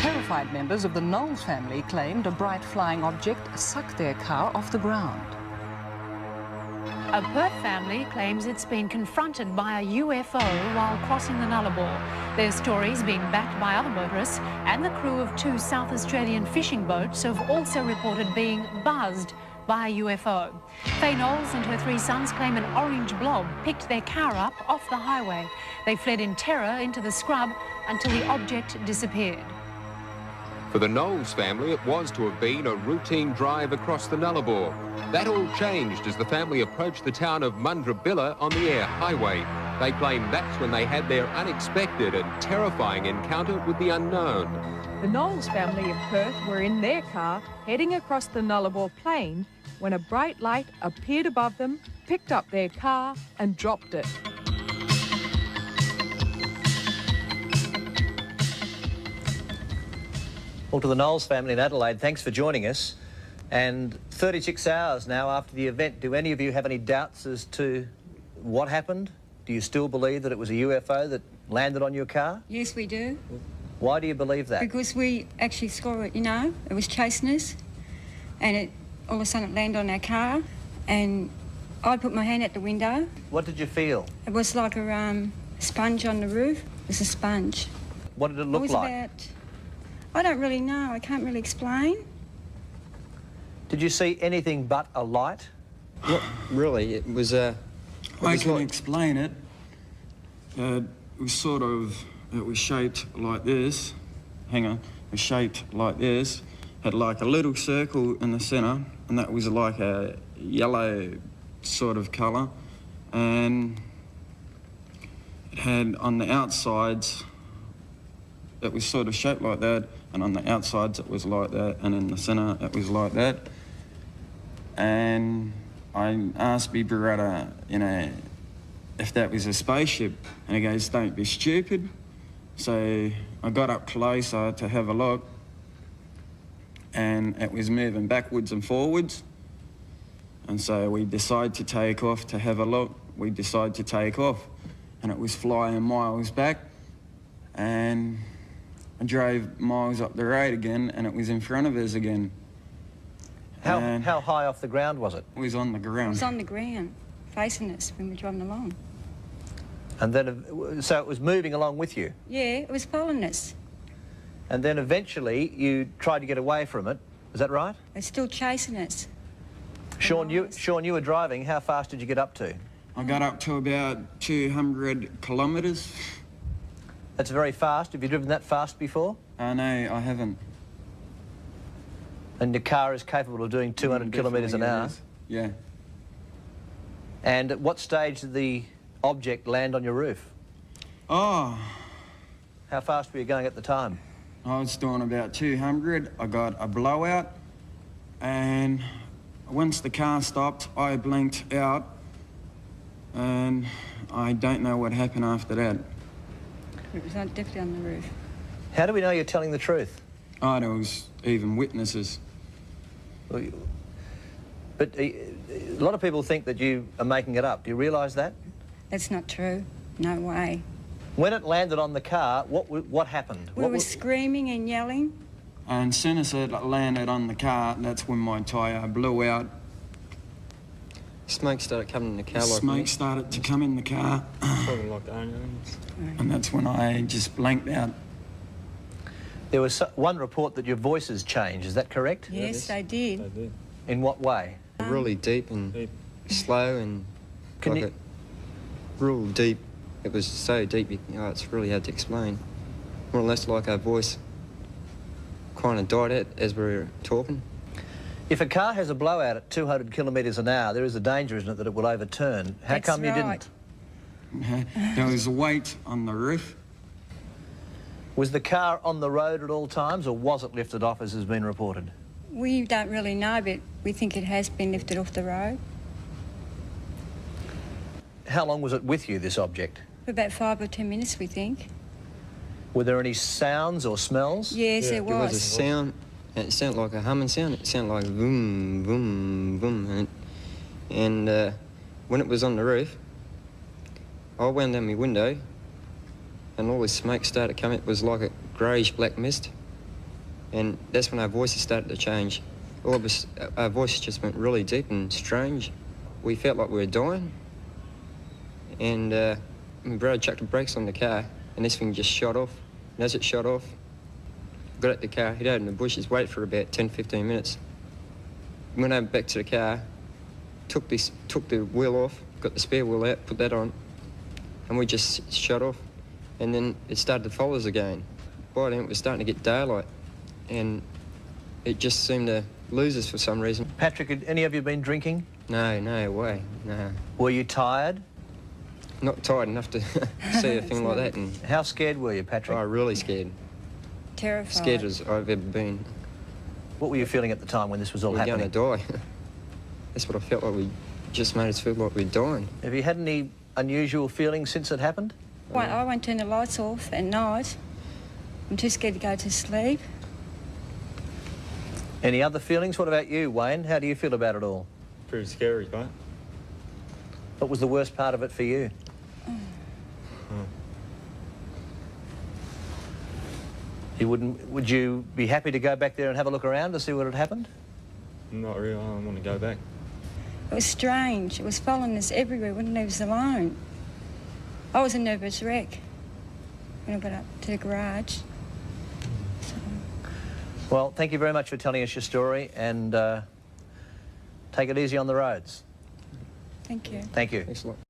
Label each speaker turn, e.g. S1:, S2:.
S1: Terrified members of the Knowles family claimed a bright flying object sucked their car off the ground.
S2: A Perth family claims it's been confronted by a UFO while crossing the Nullarbor. Their stories being backed by other motorists, and the crew of 2 South Australian fishing boats have also reported being buzzed by a UFO. Faye Knowles and her 3 sons claim an orange blob picked their car up off the highway. They fled in terror into the scrub until the object disappeared.
S3: For the Knowles family, it was to have been a routine drive across the Nullarbor. That all changed as the family approached the town of Mundrabilla on the air highway. They claim that's when they had their unexpected and terrifying encounter with the unknown.
S4: The Knowles family of Perth were in their car heading across the Nullarbor plain when a bright light appeared above them, picked up their car and dropped it.
S5: Well, to the Knowles family in Adelaide, thanks for joining us. And 36 hours now after the event, do any of you have any doubts as to what happened? Do you still believe that it was a UFO that landed on your car?
S6: Yes, we do.
S5: Why do you believe that?
S6: Because we actually saw it, you know. It was chasing us, and it all of a sudden it landed on our car, and I put my hand out the window.
S5: What did you feel?
S6: It was like a sponge on the roof. It was a sponge.
S5: What did it look like?
S6: I don't really know. I can't really explain.
S5: Did you see anything but a light?
S7: Not really. It was I can
S8: explain it. It was shaped like this. Hang on. It was shaped like this. Had like a little circle in the centre, and that was like a yellow sort of colour. And it had on the outsides, it was sort of shaped like that, and on the outsides it was like that, and in the centre it was like that. And I asked my brother, you know, if that was a spaceship, and he goes, "Don't be stupid." So I got up closer to have a look, and it was moving backwards and forwards. And so we decided to take off to have a look. We decided to take off, and it was flying miles back, and I drove miles up the road again, and it was in front of us again.
S5: How high off the ground was it?
S8: It was on the ground.
S6: It was on the ground, facing us when we were driving along.
S5: And then, so it was moving along with you?
S6: Yeah, it was following us.
S5: And then eventually you tried to get away from it, is that right?
S6: It was still chasing us.
S5: Sean, you were driving. How fast did you get up to?
S8: I got up to about 200 kilometres.
S5: That's very fast. Have you driven that fast before?
S8: No, I haven't.
S5: And your car is capable of doing 200 kilometres an hour?
S8: Yeah.
S5: And at what stage did the object land on your roof?
S8: Oh.
S5: How fast were you going at the time?
S8: I was doing about 200. I got a blowout, and once the car stopped, I blinked out, and I don't know what happened after that.
S6: It was definitely on the roof.
S5: How do we know you're telling the truth?
S8: Oh, there was even witnesses.
S5: But a lot of people think that you are making it up. Do you realise that?
S6: That's not true. No way.
S5: When it landed on the car, what happened?
S6: We were screaming and yelling.
S8: And as soon as it landed on the car, that's when my tyre blew out.
S7: Smoke started coming in the car.
S8: Smoke started to come in the car.
S7: Probably like onions.
S8: And that's when I just blanked out.
S5: There was one report that your voices changed, is that correct?
S6: Yes, they did.
S7: They did.
S5: In what way?
S7: Really deep and slow and real deep. It was so deep, it's really hard to explain. More or less like our voice kind of died out as we were talking.
S5: If a car has a blowout at 200 kilometres an hour, there is a danger, isn't it, that it will overturn. How come you didn't?
S8: There was a weight on the roof.
S5: Was the car on the road at all times, or was it lifted off, as has been reported?
S6: We don't really know, but we think it has been lifted off the road.
S5: How long was it with you, this object?
S6: For about 5 or 10 minutes, we think.
S5: Were there any sounds or smells?
S6: Yes, there was.
S7: There was a sound. It sounded like a humming sound. It sounded like boom, boom, boom. And when it was on the roof, I wound down my window, and all this smoke started coming. It was like a greyish black mist. And that's when our voices started to change. All of us, our voices just went really deep and strange. We felt like we were dying. And my brother chucked the brakes on the car, and this thing just shot off. And as it shot off, got out the car, hid out in the bushes, waited for about 10-15 minutes. Went over back to the car, took the wheel off, got the spare wheel out, put that on, and we just shut off. And then it started to follow us again. By then it was starting to get daylight, and it just seemed to lose us for some reason.
S5: Patrick, had any of you been drinking?
S7: No way, no.
S5: Were you tired?
S7: Not tired enough to see a thing like that. And
S5: How scared were you, Patrick?
S7: oh, really scared.
S6: Terrified.
S7: Scared as I've ever been.
S5: What were you feeling at the time when this was all
S7: We're
S5: happening?
S7: going to die. That's what I felt like. We just made us feel like we're dying.
S5: Have you had any unusual feelings since it happened?
S6: I won't turn the lights off at night. I'm too scared to go to sleep.
S5: Any other feelings? What about you, Wayne? How do you feel about it all?
S9: Pretty scary, mate.
S5: What was the worst part of it for you? Would you be happy to go back there and have a look around to see what had happened?
S9: Not really. I don't want to go back.
S6: It was strange. It was following us everywhere, wouldn't leave us alone. I was a nervous wreck when I got up to the garage. So.
S5: Well, thank you very much for telling us your story, and take it easy on the roads.
S6: Thank you.
S5: Thank you.
S7: Thanks a lot.